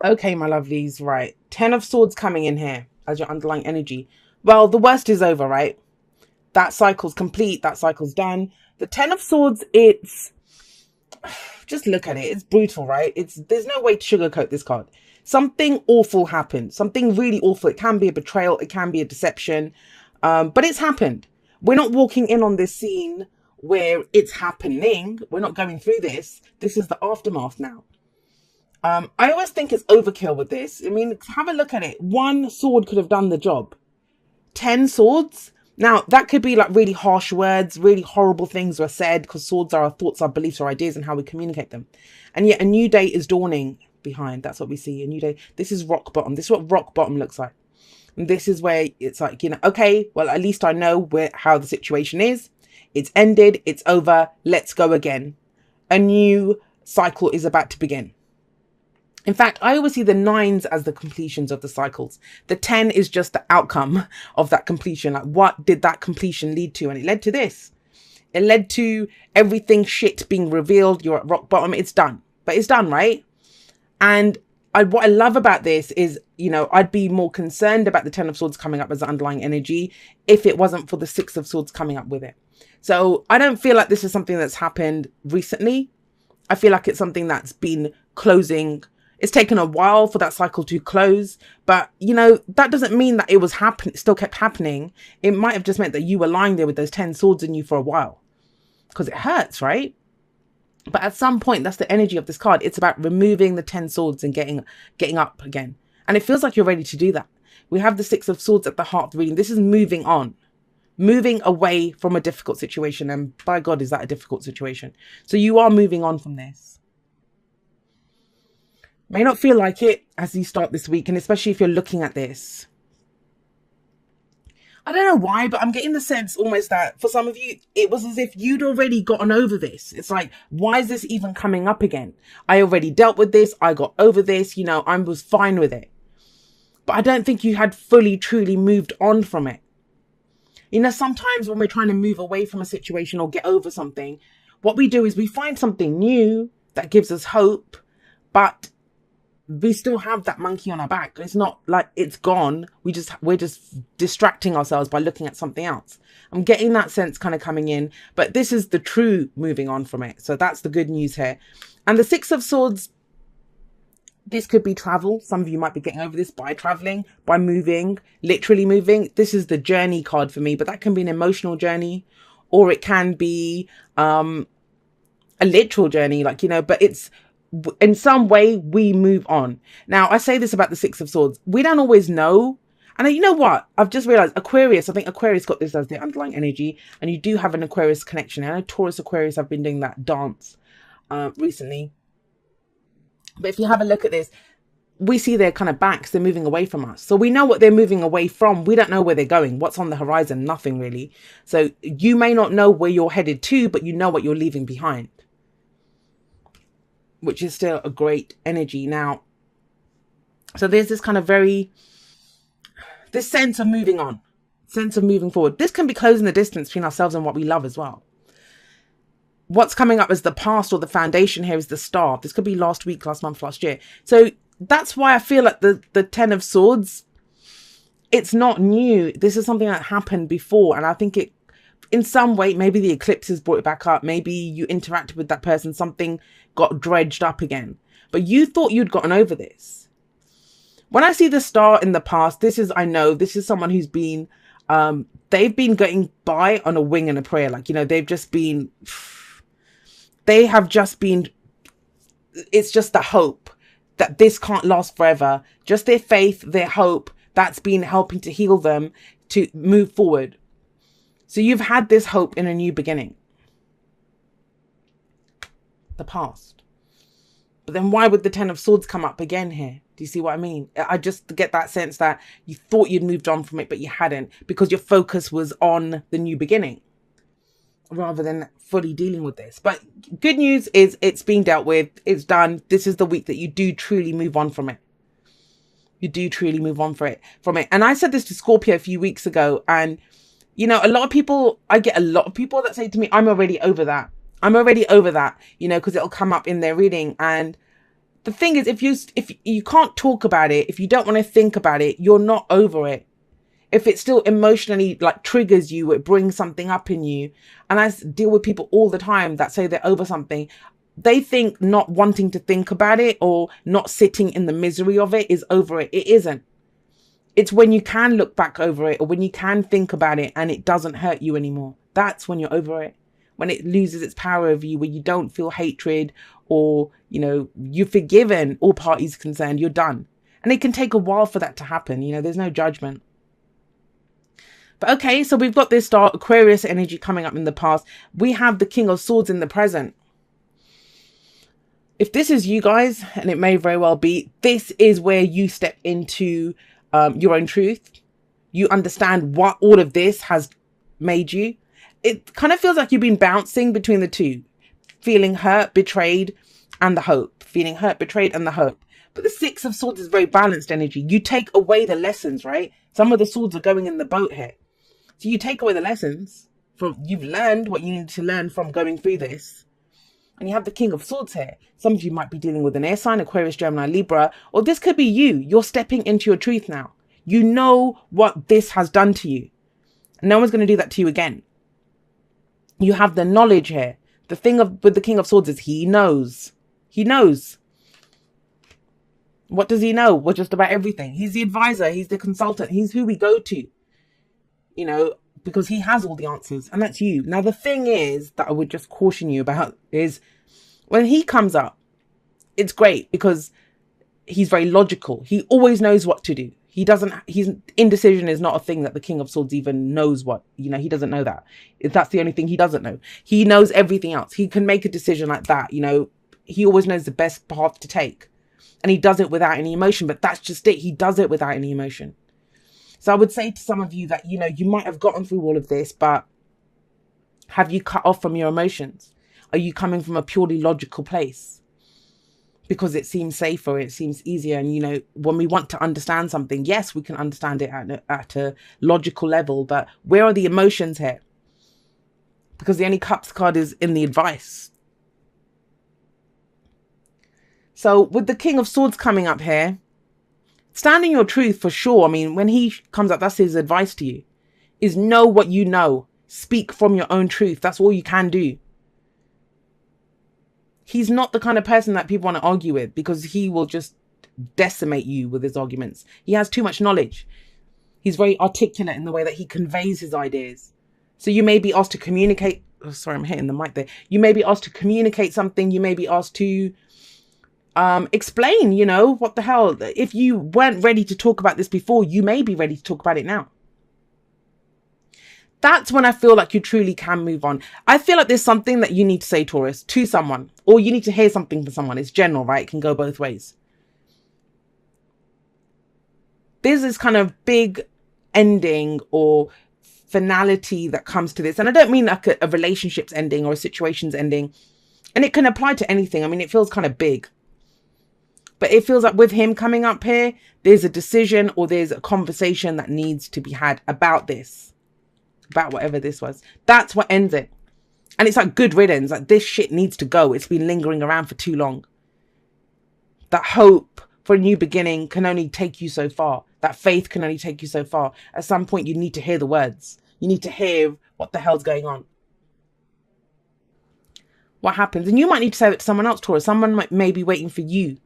Okay, my lovelies, right. 10 of Swords coming in here as your underlying energy. Well, the worst is over, right? That cycle's complete. That cycle's done. The 10 of Swords, it's... Just look at it. It's brutal, right? There's no way to sugarcoat this card. Something awful happened. Something really awful. It can be a betrayal. It can be a deception. But it's happened. We're not walking in on this scene where it's happening. We're not going through this. This is the aftermath now. I always think it's overkill with this. I mean, have a look at it. One sword could have done the job. 10 swords. Now, that could be like really harsh words, really horrible things were said, because swords are our thoughts, our beliefs, our ideas, and how we communicate them. And yet a new day is dawning behind. That's what we see. A new day. This is rock bottom. This is what rock bottom looks like. And this is where it's like, you know, okay, well, at least I know how the situation is. It's ended. It's over. Let's go again. A new cycle is about to begin. In fact, I always see the 9s as the completions of the cycles. The 10 is just the outcome of that completion. Like, what did that completion lead to? And it led to this. It led to everything shit being revealed. You're at rock bottom. It's done. But it's done, right? And what I love about this is, you know, I'd be more concerned about the 10 of Swords coming up as the underlying energy if it wasn't for the 6 of Swords coming up with it. So I don't feel like this is something that's happened recently. I feel like it's something that's been closing. It's taken a while for that cycle to close, but you know, that doesn't mean that it was happening, still kept happening. It might have just meant that you were lying there with those 10 swords in you for a while, because it hurts, right? But at some point, that's the energy of this card. It's about removing the 10 swords and getting up again. And it feels like you're ready to do that. We have the 6 of Swords at the heart of the reading. This is moving on, moving away from a difficult situation. And by God, is that a difficult situation? So you are moving on from this. May not feel like it as you start this week, and especially if you're looking at this. I don't know why, but I'm getting the sense almost that for some of you, it was as if you'd already gotten over this. It's like, why is this even coming up again? I already dealt with this. I got over this. You know, I was fine with it. But I don't think you had fully, truly moved on from it. You know, sometimes when we're trying to move away from a situation or get over something, what we do is we find something new that gives us hope, but we still have that monkey on our back. It's not like it's gone. We're just distracting ourselves by looking at something else. I'm getting that sense kind of coming in, but this is the true moving on from it. So that's the good news here. And the 6 of Swords, this could be travel. Some of you might be getting over this by traveling, by moving, literally moving. This is the journey card for me, but that can be an emotional journey, or it can be a literal journey, like, you know, but it's in some way we move on. Now, I say this about the 6 of Swords. We don't always know. And you know what? I've just realized Aquarius, I think Aquarius got this as the underlying energy. And you do have an Aquarius connection. I know Taurus, Aquarius have been doing that dance recently. But if you have a look at this, we see their kind of backs. They're moving away from us. So we know what they're moving away from. We don't know where they're going. What's on the horizon? Nothing really. So you may not know where you're headed to, but you know what you're leaving behind, which is still a great energy. Now, so there's this kind of this sense of moving on, sense of moving forward. This can be closing the distance between ourselves and what we love as well. What's coming up as the past or the foundation here is the star. This could be last week, last month, last year. So that's why I feel like the 10 of Swords, it's not new. This is something that happened before. And I think it, in some way, maybe the eclipses brought it back up. Maybe you interacted with that person. Something got dredged up again. But you thought you'd gotten over this. When I see the star in the past, I know this is someone who's been, they've been getting by on a wing and a prayer. Like, you know, it's just the hope that this can't last forever. Just their faith, their hope, that's been helping to heal them to move forward. So you've had this hope in a new beginning. The past. But then why would the 10 of Swords come up again here? Do you see what I mean? I just get that sense that you thought you'd moved on from it, but you hadn't, because your focus was on the new beginning rather than fully dealing with this. But good news is it's being dealt with. It's done. This is the week that you do truly move on from it. You do truly move on from it. And I said this to Scorpio a few weeks ago, and you know, I get a lot of people that say to me, I'm already over that. I'm already over that, you know, because it'll come up in their reading. And The thing is, if you can't talk about it, if you don't want to think about it, you're not over it. If it still emotionally like triggers you, it brings something up in you. And I deal with people all the time that say they're over something. They think not wanting to think about it or not sitting in the misery of it is over it. It isn't. It's when you can look back over it, or when you can think about it and it doesn't hurt you anymore. That's when you're over it. When it loses its power over you, when you don't feel hatred, or, you know, you've forgiven all parties concerned, you're done. And it can take a while for that to happen. You know, there's no judgment. But okay, so we've got this star Aquarius energy coming up in the past. We have the King of Swords in the present. If this is you guys, and it may very well be, this is where you step into your own truth. You understand what all of this has made you. It kind of feels like you've been bouncing between the two, feeling hurt, betrayed, and the hope. Feeling hurt, betrayed, and the hope. But the Six of Swords is very balanced energy. You take away the lessons, right? Some of the swords are going in the boat here. So you take away the lessons from, you've learned what you need to learn from going through this. And you have the King of Swords here. Some of you might be dealing with an air sign, Aquarius, Gemini, Libra, or this could be you. You're stepping into your truth now. You know what this has done to you. No one's going to do that to you again. You have the knowledge here. The thing with the King of Swords is he knows. He knows. What does he know? Well, just about everything. He's the advisor. He's the consultant. He's who we go to. You know, because he has all the answers, and that's you. Now, the thing is that I would just caution you about is when he comes up, it's great because he's very logical. He always knows what to do. His indecision is not a thing that the King of Swords even knows what, you know, he doesn't know that. That's the only thing he doesn't know. He knows everything else. He can make a decision like that. You know, he always knows the best path to take, and he does it without any emotion, but that's just it. He does it without any emotion. So I would say to some of you that, you know, you might have gotten through all of this, but have you cut off from your emotions? Are you coming from a purely logical place? Because it seems safer, it seems easier. And, you know, when we want to understand something, yes, we can understand it at a logical level, but where are the emotions here? Because the only Cups card is in the advice. So with the King of Swords coming up here, stand in your truth for sure. I mean, when he comes up, that's his advice to you, is know what you know. Speak from your own truth. That's all you can do. He's not the kind of person that people want to argue with, because he will just decimate you with his arguments. He has too much knowledge. He's very articulate in the way that he conveys his ideas. So you may be asked to communicate. Oh, sorry, I'm hitting the mic there. You may be asked to communicate something. You may be asked to explain, you know, what the hell. If you weren't ready to talk about this before, you may be ready to talk about it now. That's when I feel like you truly can move on. I feel like there's something that you need to say, Taurus, to someone, or you need to hear something from someone. It's general, right? It can go both ways. There's this kind of big ending or finality that comes to this. And I don't mean like a relationship's ending or a situation's ending. And it can apply to anything. I mean, it feels kind of big. But it feels like with him coming up here, there's a decision or there's a conversation that needs to be had about this. About whatever this was. That's what ends it. And it's like good riddance. Like, this shit needs to go. It's been lingering around for too long. That hope for a new beginning can only take you so far. That faith can only take you so far. At some point, you need to hear the words. You need to hear what the hell's going on. What happens? And you might need to say it to someone else, Taurus. Someone may be waiting for you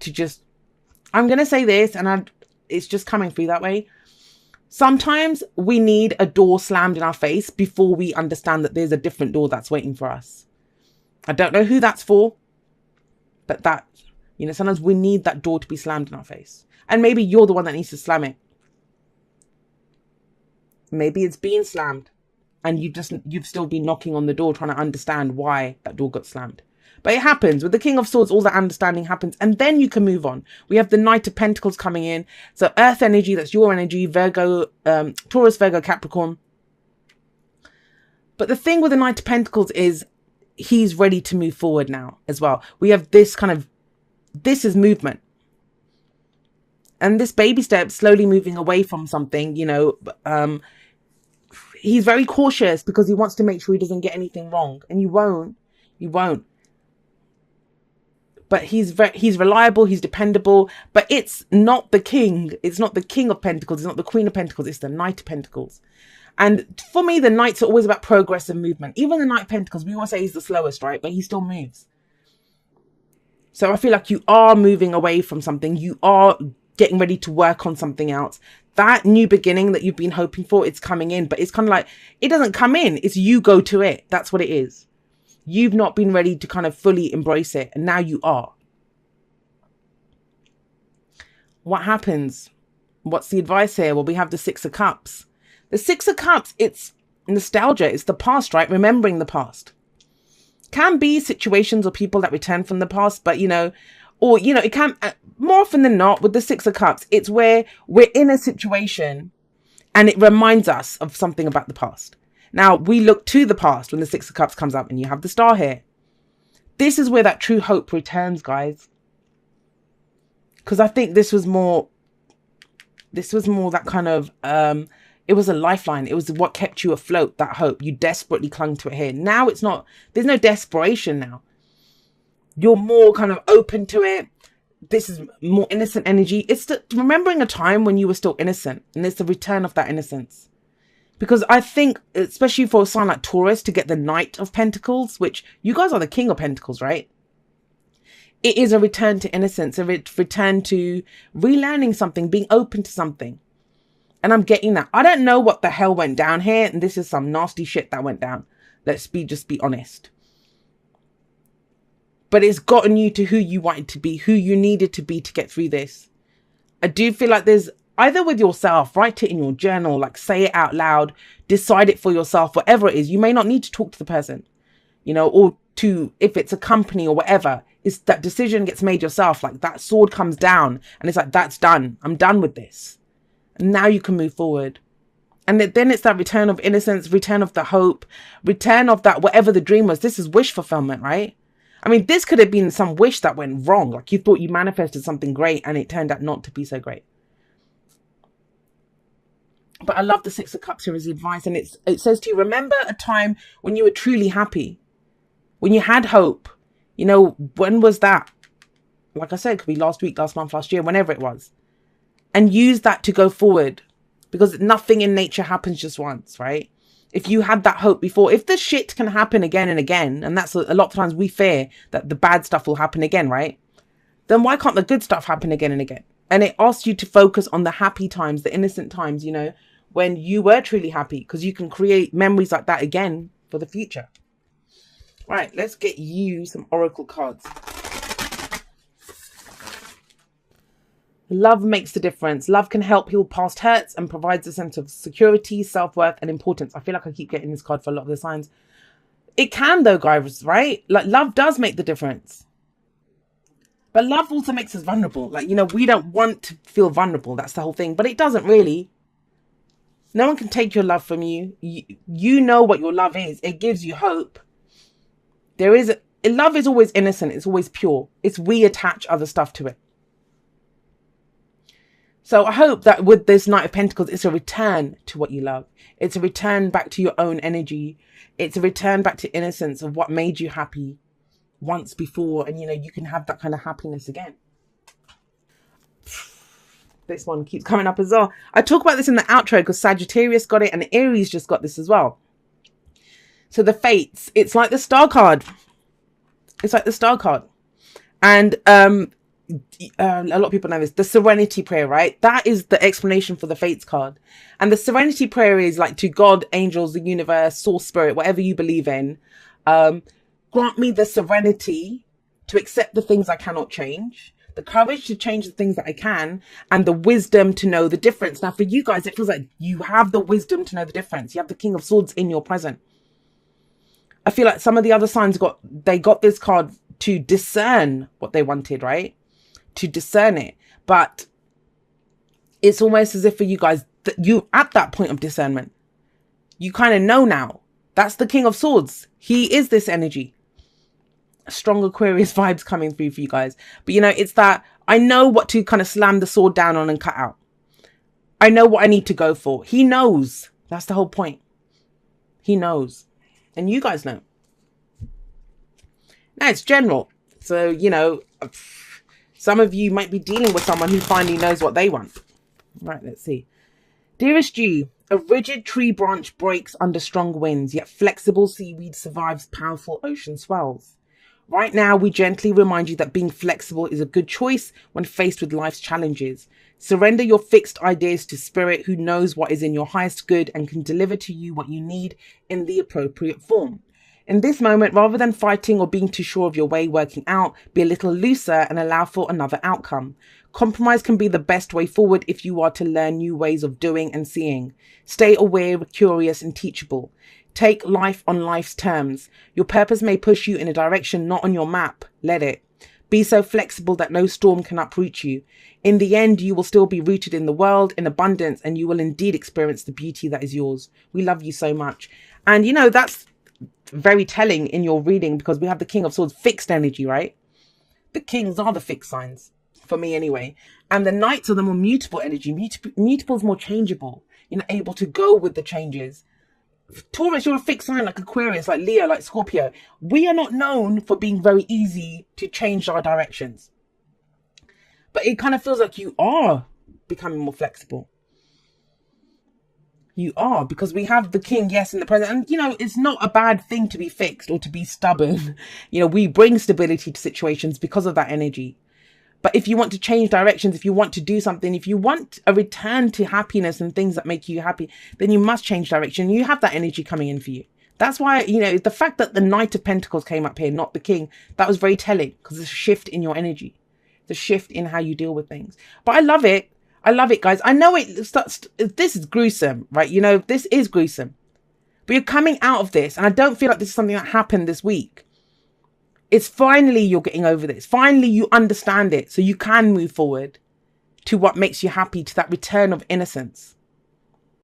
to just, I'm going to say this, and it's just coming through that way. Sometimes we need a door slammed in our face before we understand that there's a different door that's waiting for us. I don't know who that's for, but that, you know, sometimes we need that door to be slammed in our face. And maybe you're the one that needs to slam it. Maybe it's been slammed and you've still been knocking on the door trying to understand why that door got slammed. But it happens. With the King of Swords, all that understanding happens, and then you can move on. We have the Knight of Pentacles coming in. So Earth energy, that's your energy, Virgo, Taurus, Virgo, Capricorn. But the thing with the Knight of Pentacles is he's ready to move forward now as well. We have this kind of, this is movement. And this baby step, slowly moving away from something, you know, he's very cautious because he wants to make sure he doesn't get anything wrong. And you won't. but he's reliable, he's dependable, but it's not the king. It's not the king of pentacles. It's not the queen of pentacles. It's the knight of pentacles. And for me, the knights are always about progress and movement. Even the knight of pentacles, we want to say he's the slowest, right? But he still moves. So I feel like you are moving away from something. You are getting ready to work on something else. That new beginning that you've been hoping for, it's coming in. But it's kind of like, it doesn't come in. It's you go to it. That's what it is. You've not been ready to kind of fully embrace it. And now you are. What happens? What's the advice here? Well, we have the Six of Cups. The Six of Cups, it's nostalgia. It's the past, right? Remembering the past. Can be situations or people that return from the past, but, you know, or, you know, it can, more often than not, with the Six of Cups, it's where we're in a situation and it reminds us of something about the past. Now, we look to the past when the Six of Cups comes up and you have the star here. This is where that true hope returns, guys. Because I think this was more that kind of, it was a lifeline. It was what kept you afloat, that hope. You desperately clung to it here. Now it's not, there's no desperation now. You're more kind of open to it. This is more innocent energy. It's remembering a time when you were still innocent. And it's the return of that innocence. Because I think, especially for a sign like Taurus, to get the Knight of Pentacles, which you guys are the King of Pentacles, right? It is a return to innocence, a return to relearning something, being open to something. And I'm getting that. I don't know what the hell went down here. And this is some nasty shit that went down. Let's just be honest. But it's gotten you to who you wanted to be, who you needed to be to get through this. I do feel like there's either with yourself, write it in your journal, like say it out loud, decide it for yourself, whatever it is. You may not need to talk to the person, you know, or to, if it's a company or whatever, it's that decision gets made yourself. Like that sword comes down and it's like, that's done. I'm done with this. And now you can move forward. And then it's that return of innocence, return of the hope, return of that, whatever the dream was. This is wish fulfillment, right? I mean, this could have been some wish that went wrong. Like you thought you manifested something great and it turned out not to be so great. But I love the Six of Cups here as advice. And it says to you, remember a time when you were truly happy, when you had hope. You know, when was that? Like I said, it could be last week, last month, last year, whenever it was. And use that to go forward, because nothing in nature happens just once, right? If you had that hope before, if the shit can happen again and again, and that's a lot of times we fear that the bad stuff will happen again, right? Then why can't the good stuff happen again and again? And it asks you to focus on the happy times, the innocent times, you know, when you were truly happy, because you can create memories like that again for the future. Right, let's get you some oracle cards. Love makes the difference. Love can help heal past hurts and provides a sense of security, self-worth, and importance. I feel like I keep getting this card for a lot of the signs. It can though, guys, right? Like love does make the difference. But love also makes us vulnerable. Like, you know, we don't want to feel vulnerable. That's the whole thing. But it doesn't really. No one can take your love from you. You know what your love is. It gives you hope. Love is always innocent. It's always pure. It's we attach other stuff to it. So I hope that with this Knight of Pentacles, it's a return to what you love. It's a return back to your own energy. It's a return back to innocence of what made you happy once before. And, you know, you can have that kind of happiness again. This one keeps coming up as well. I talk about this in the outro because Sagittarius got it and Aries just got this as well. So the Fates, it's like the Star card. It's like the Star card. And a lot of people know this, the Serenity Prayer, right? That is the explanation for the Fates card. And the Serenity Prayer is like to God, angels, the universe, source, spirit, whatever you believe in. Grant me the serenity to accept the things I cannot change, the courage to change the things that I can, and the wisdom to know the difference. Now for you guys, it feels like you have the wisdom to know the difference. You have the King of Swords in your present. I feel like some of the other signs got this card to discern what they wanted, right? To discern it. But it's almost as if for you guys, that you at that point of discernment, you kind of know now. That's the King of Swords. He is this energy. Strong Aquarius vibes coming through for you guys. But you know, it's that I know what to kind of slam the sword down on and cut out. I know what I need to go for. He knows. That's the whole point. He knows. And you guys know. Now it's general. So, you know, Some of you might be dealing with someone who finally knows what they want. Right, let's see. Dearest you, a rigid tree branch breaks under strong winds, yet flexible seaweed survives powerful ocean swells. Right now, we gently remind you that being flexible is a good choice when faced with life's challenges. Surrender your fixed ideas to Spirit, who knows what is in your highest good and can deliver to you what you need in the appropriate form. In this moment, rather than fighting or being too sure of your way working out, be a little looser and allow for another outcome. Compromise can be the best way forward if you are to learn new ways of doing and seeing. Stay aware, curious, and teachable. Take life on life's terms. Your purpose may push you in a direction not on your map. Let it. Be so flexible that no storm can uproot you. In the end, you will still be rooted in the world, in abundance, and you will indeed experience the beauty that is yours. We love you so much. And you know, that's very telling in your reading, because we have the King of Swords, fixed energy, right? The kings are the fixed signs, for me anyway. And the knights are the more mutable energy. Mutable is more changeable, you know, able to go with the changes. Taurus, you're a fixed sign like Aquarius, like Leo, like Scorpio. We are not known for being very easy to change our directions. But it kind of feels like you are becoming more flexible. You are, because we have the king, yes, in the present. And, you know, it's not a bad thing to be fixed or to be stubborn. You know, we bring stability to situations because of that energy. But if you want to change directions, if you want to do something, if you want a return to happiness and things that make you happy, then you must change direction. You have that energy coming in for you. That's why, you know, the fact that the Knight of Pentacles came up here, not the King, that was very telling, because there's a shift in your energy. The shift in how you deal with things. But I love it. I love it, guys. I know this is gruesome, right? You know, this is gruesome. But you're coming out of this, and I don't feel like this is something that happened this week. It's finally you're getting over this. Finally, you understand it, so you can move forward to what makes you happy, to that return of innocence.